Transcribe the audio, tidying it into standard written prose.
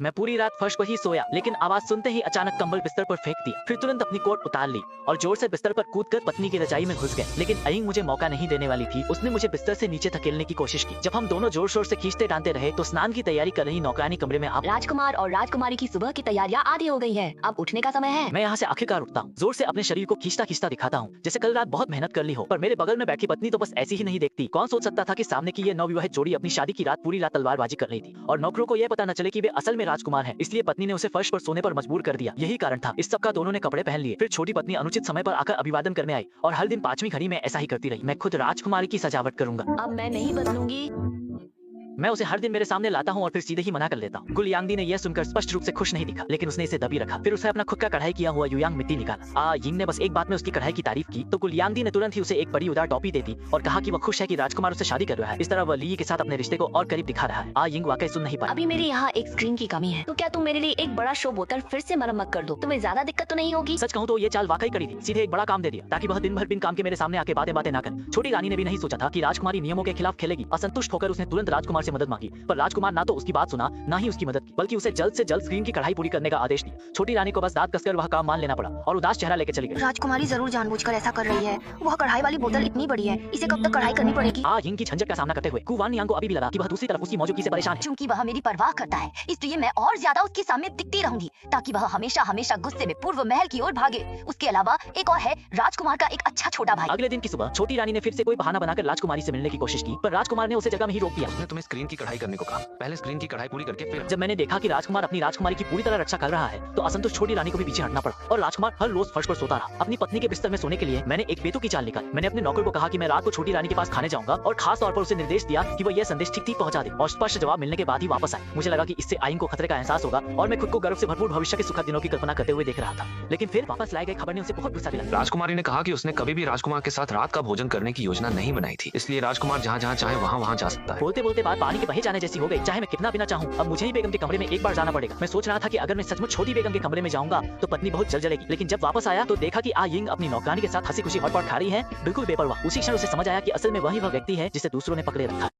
मैं पूरी रात फर्श पर ही सोया, लेकिन आवाज सुनते ही अचानक कंबल बिस्तर पर फेंक दिया। फिर तुरंत अपनी कोट उतार ली और जोर से बिस्तर पर कूदकर पत्नी की रजाई में घुस गए। लेकिन अयिंग मुझे मौका नहीं देने वाली थी। उसने मुझे बिस्तर से नीचे धकेलने की कोशिश की। जब हम दोनों जोर शोर से खींचते टानते रहे तो स्नान की तैयारी कर रही नौकरानी कमरे में आप राजकुमार और राजकुमारी की सुबह की तैयारियां आधी हो गई है। अब उठने का समय है। मैं यहाँ से आखिरकार उठता हूँ, जोर से अपने शरीर को खींचता खींचता दिखाता हूँ जैसे कल रात बहुत मेहनत कर ली हो। पर मेरे बगल में बैठी पत्नी तो बस ऐसी ही नहीं देखती। कौन सोच सकता था कि सामने की ये नवविवाहित जोड़ी अपनी शादी की रात पूरी रात तलवारबाजी कर रही थी और नौकरों को यह पता न चले कि वे असल में राजकुमार हैं। इसलिए पत्नी ने उसे फर्श पर सोने पर मजबूर कर दिया। यही कारण था। इस सब का दोनों ने कपड़े पहन लिए। फिर छोटी पत्नी अनुचित समय पर आकर अभिवादन करने आई और हर दिन 5वीं घड़ी में ऐसा ही करती रही। मैं खुद राजकुमारी की सजावट करूंगा। अब मैं नहीं बदलूंगी। मैं उसे हर दिन मेरे सामने लाता हूँ और फिर सीधे ही मना कर लेता हूँ। गुलयांगदी ने यह सुनकर स्पष्ट रूप से खुश नहीं दिखा, लेकिन उसने इसे दबी रखा। फिर उसे अपना खुद का कढ़ाई किया हुआ युयांग मिट्टी निकाला। यिंग ने बस एक बात में उसकी कढ़ाई की तारीफ की तो गुलयांगदी ने तुरंत ही उसे एक बड़ी उदार टोपी दे दी और कहा कि वह खुश है कि राजकुमार उससे शादी कर रहा है। इस तरह वह ली के साथ अपने रिश्ते को और करीब दिखा रहा है। यिंग वाकई सुन नहीं पाई। अभी मेरे यहाँ एक स्क्रीन की कमी है, तो क्या तुम मेरे लिए एक बड़ा शो बोतल फिर से मरम्मत कर दो? तुम्हें ज्यादा दिक्कत तो नहीं होगी? सच कहूँ तो ये चाल वाकई कड़ी थी। सीधे एक बड़ा काम दे दिया ताकि वह दिन भर बिन काम के मेरे सामने आके बातें बातें ना करे। छोटी रानी ने भी नहीं सोचा था कि राजकुमारी नियमों के खिलाफ खेलेगी। असंतुष्ट होकर उसने तुरंत राजकुमार से मदद मांगी, पर राजकुमार ना तो उसकी बात सुना, ना ही उसकी मदद की, बल्कि उसे जल्द से जल्द स्क्रीन की कढ़ाई पूरी करने का आदेश दिया। छोटी रानी को बस दांत कसकर वह काम मान लेना पड़ा और उदास चेहरा लेकर चली गई। राजकुमारी जरूर जानबूझकर ऐसा कर रही है। वह कढ़ाई वाली बोतल इतनी बड़ी है, इसे कब तक कढ़ाई करनी पड़ेगी? यिंग की झंझट का सामना करते हुए कुवान नियांग को अभी भी लगा कि वह दूसरी तरफ उसकी मौजूदगी से परेशान है। क्योंकि वह मेरी परवाह करता है, इसलिए मैं और ज्यादा उसके सामने दिखती रहूंगी ताकि वह हमेशा हमेशा गुस्से में पूर्व महल की ओर भागे। उसके अलावा एक और है, राजकुमार का एक अच्छा छोटा भाई। अगले दिन की सुबह छोटी रानी ने फिर से कोई बहाना बनाकर राजकुमारी से मिलने की कोशिश की, पर राजकुमार ने उसे जगह में ही रोक दिया। उसने तुम्हें स्क्रीन की कढ़ाई करने को कहा। पहले स्क्रीन की कढ़ाई पूरी करके फिर। जब मैंने देखा कि राजकुमार अपनी राजकुमारी की पूरी तरह रक्षा कर रहा है तो असंतुष्ट छोटी रानी को भी पीछे हटना पड़ा और राजकुमार हर रोज फर्श पर सोता रहा। अपनी पत्नी के बिस्तर में सोने के लिए मैंने एक बेतुकी चाल निकाली। मैंने अपने नौकर को कहा कि मैं रात को छोटी रानी के पास खाने जाऊंगा और खास तौर पर उसे निर्देश दिया कि वह यह संदेश ठीक ठीक पहुंचा दे और स्पष्ट जवाब मिलने के बाद ही वापस आए। मुझे लगा कि इससे आयिंग को खतरे का एहसास होगा और मैं खुद को गर्व से भरपूर भविष्य के सुखद दिनों की कल्पना करते हुए देख रहा था। लेकिन फिर वापस लाए गए खबर ने उसे बहुत गुस्सा दिलाया। राजकुमारी ने कहा कि उसने कभी भी राजकुमार के साथ रात का भोजन करने की योजना नहीं बनाई थी, इसलिए राजकुमार जहाँ जहाँ चाहे वहाँ वहाँ जा सकता है। बोलते बोलते बात पानी के बहे जाने जैसी हो गई। चाहे मैं कितना भी ना चाहूं, अब मुझे ही बेगम के कमरे में एक बार जाना पड़ेगा। मैं सोच रहा था कि अगर मैं सचमुच छोटी बेगम के कमरे में जाऊंगा तो पत्नी बहुत जल जलेगी, लेकिन जब वापस आया तो देखा कि यिंग अपनी नौकरानी के साथ हंसी खुशी हॉट पॉट खा रही है, बिल्कुल बेपरवाह। उसी क्षण उसे समझ आया कि असल में वही वह व्यक्ति है जिसे दूसरों ने पकड़े रखा।